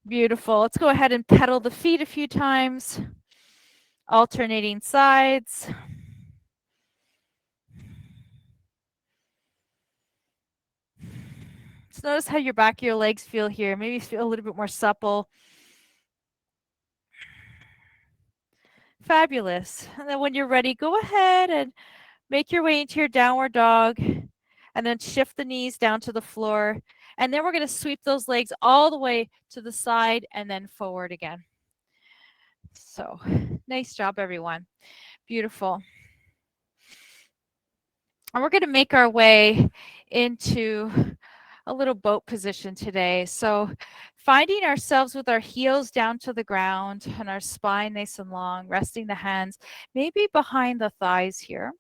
Speaker 1: Beautiful. Let's go ahead and pedal the feet a few times, alternating sides. Just notice how your back of your legs feel here. Maybe feel a little bit more supple. Fabulous. And then when you're ready, go ahead and make your way into your downward dog and then shift the knees down to the floor. And then we're going to sweep those legs all the way to the side and then forward again. So nice job, everyone. Beautiful. And we're going to make our way into a little boat position today. So finding ourselves with our heels down to the ground and our spine nice and long, resting the hands maybe behind the thighs here.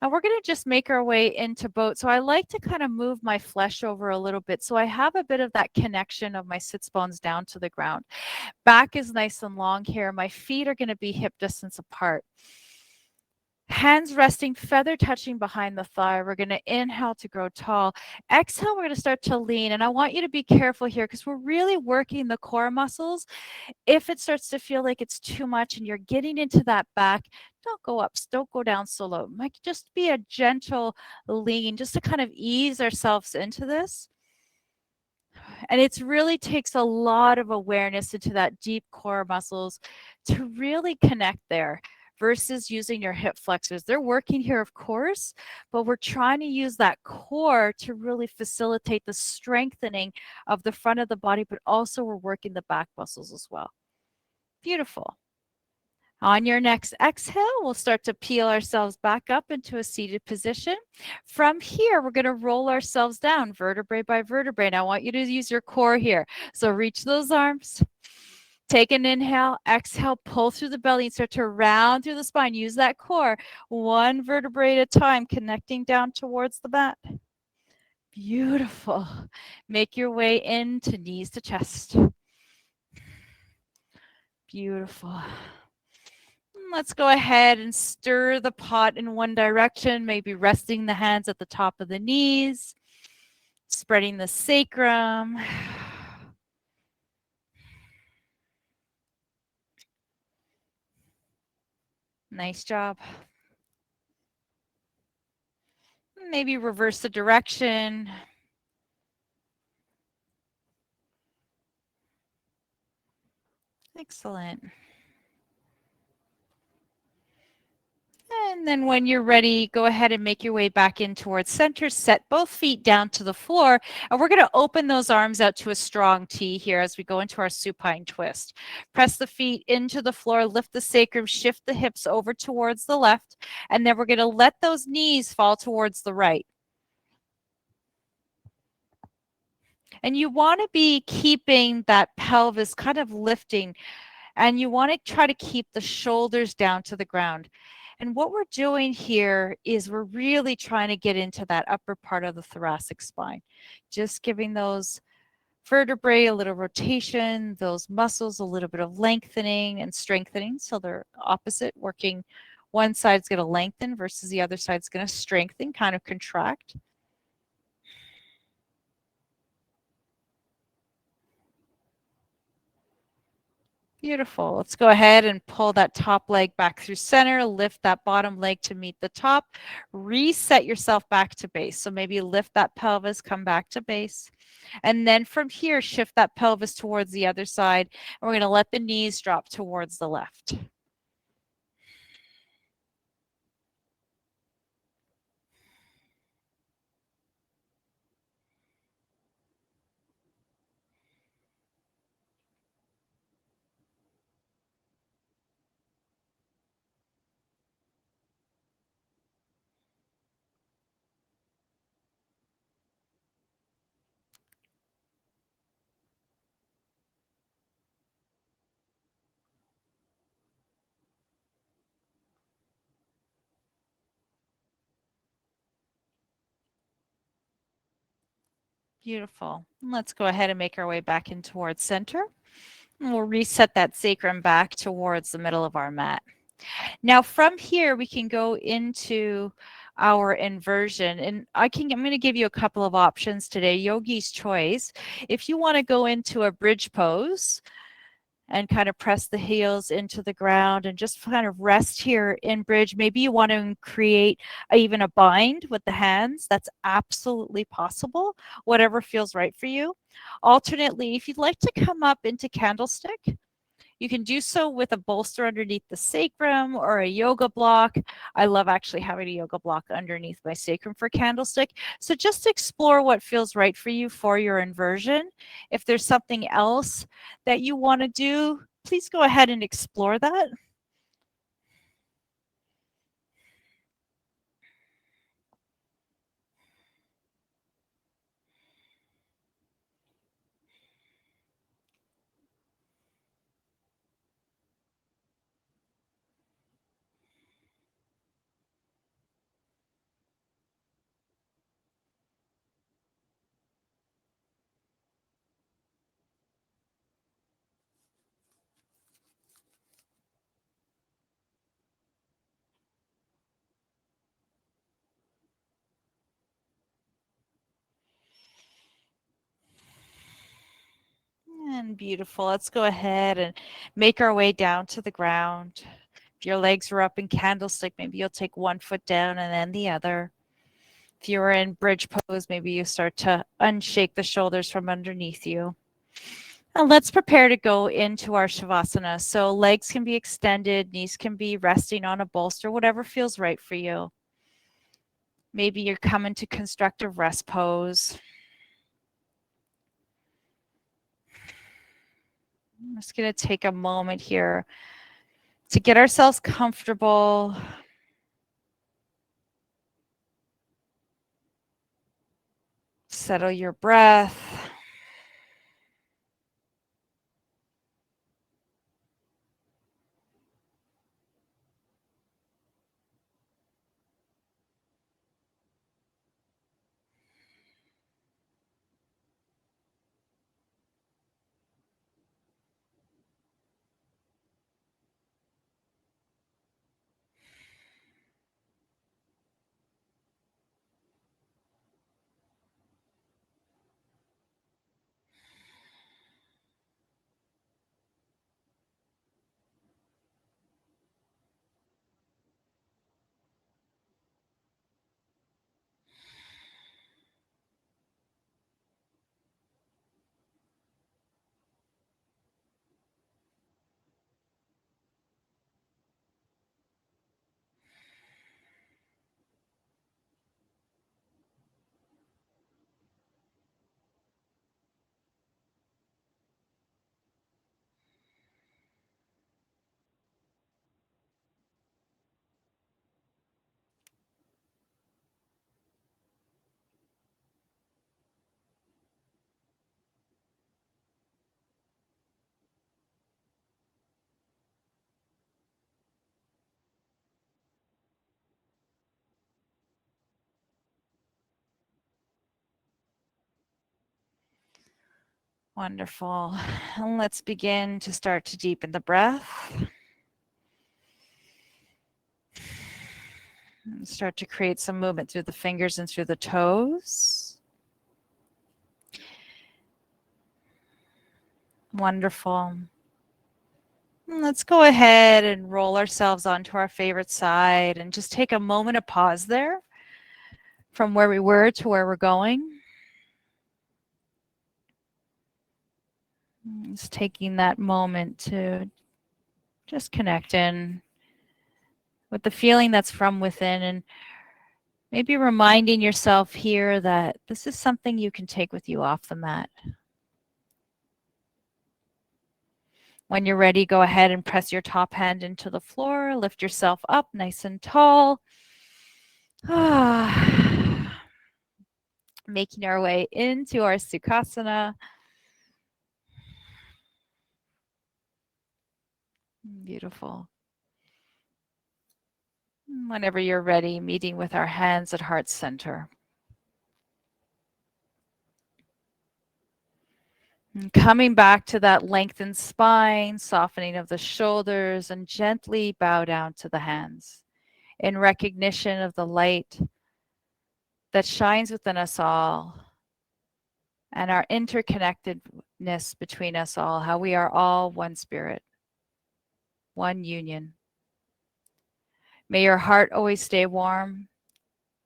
Speaker 1: And we're going to just make our way into boat. So I like to kind of move my flesh over a little bit. So I have a bit of that connection of my sits bones down to the ground. Back is nice and long here. My feet are going to be hip distance apart. Hands resting, feather touching behind the thigh. We're going to inhale to grow tall. Exhale, we're going to start to lean. And I want you to be careful here because we're really working the core muscles. If it starts to feel like it's too much and you're getting into that back, don't go up, don't go down so low. It might just be a gentle lean just to kind of ease ourselves into this. And it really takes a lot of awareness into that deep core muscles to really connect there versus using your hip flexors. They're working here, of course, but we're trying to use that core to really facilitate the strengthening of the front of the body, but also we're working the back muscles as well. Beautiful. On your next exhale, we'll start to peel ourselves back up into a seated position. From here, we're going to roll ourselves down vertebrae by vertebrae. And I want you to use your core here. So reach those arms. Take an inhale, exhale, pull through the belly and start to round through the spine. Use that core, one vertebrae at a time, connecting down towards the mat. Beautiful. Make your way into knees to chest. Beautiful. Let's go ahead and stir the pot in one direction, maybe resting the hands at the top of the knees, spreading the sacrum. Nice job. Maybe reverse the direction. Excellent. And then when you're ready, go ahead and make your way back in towards center. Set both feet down to the floor. And we're going to open those arms out to a strong T here as we go into our supine twist. Press the feet into the floor, lift the sacrum, shift the hips over towards the left. And then we're going to let those knees fall towards the right. And you want to be keeping that pelvis kind of lifting, and you want to try to keep the shoulders down to the ground. And what we're doing here is we're really trying to get into that upper part of the thoracic spine, just giving those vertebrae a little rotation, those muscles a little bit of lengthening and strengthening. So they're opposite, working. One side's going to lengthen versus the other side's going to strengthen, kind of contract. Beautiful. Let's go ahead and pull that top leg back through center, lift that bottom leg to meet the top, reset yourself back to base. So maybe lift that pelvis, come back to base. And then from here, shift that pelvis towards the other side. And we're going to let the knees drop towards the left. Beautiful. Let's go ahead and make our way back in towards center. And we'll reset that sacrum back towards the middle of our mat. Now from here, we can go into our inversion, and I'm going to give you a couple of options today, yogi's choice. If you want to go into a bridge pose and kind of press the heels into the ground and just kind of rest here in bridge, maybe you want to create even a bind with the hands. That's absolutely possible, whatever feels right for you. Alternately, if you'd like to come up into candlestick, you can do so with a bolster underneath the sacrum or a yoga block. I love actually having a yoga block underneath my sacrum for candlestick. So just explore what feels right for you for your inversion. If there's something else that you want to do, please go ahead and explore that. And beautiful. Let's go ahead and make our way down to the ground. If your legs are up in candlestick, maybe you'll take one foot down and then the other. If you're in bridge pose, maybe you start to unshake the shoulders from underneath you. Now let's prepare to go into our Shavasana. So legs can be extended, knees can be resting on a bolster, whatever feels right for you. Maybe you're coming to constructive rest pose. I'm just going to take a moment here to get ourselves comfortable. Settle your breath. Wonderful. And let's begin to start to deepen the breath. And start to create some movement through the fingers and through the toes. Wonderful. And let's go ahead and roll ourselves onto our favorite side and just take a moment of pause there from where we were to where we're going. Just taking that moment to just connect in with the feeling that's from within, and maybe reminding yourself here that this is something you can take with you off the mat. When you're ready, go ahead and press your top hand into the floor, lift yourself up nice and tall. Making our way into our Sukhasana. Beautiful. Whenever you're ready, meeting with our hands at heart center. And coming back to that lengthened spine, softening of the shoulders, and gently bow down to the hands in recognition of the light that shines within us all and our interconnectedness between us all, how we are all one spirit, one union. May your heart always stay warm.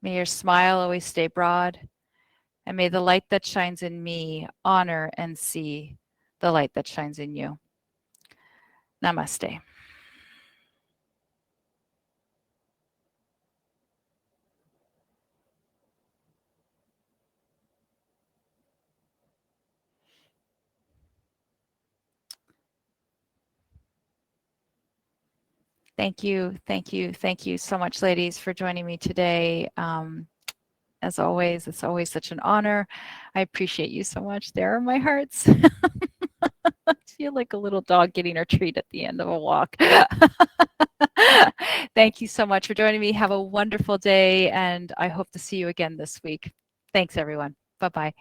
Speaker 1: May your smile always stay broad. And may the light that shines in me honor and see the light that shines in you. Namaste. Thank you, thank you, thank you so much, ladies, for joining me today. As always, it's always such an honor. I appreciate you so much. There are my hearts. I feel like a little dog getting her treat at the end of a walk. Thank you so much for joining me. Have a wonderful day, and I hope to see you again this week. Thanks, everyone. Bye-bye.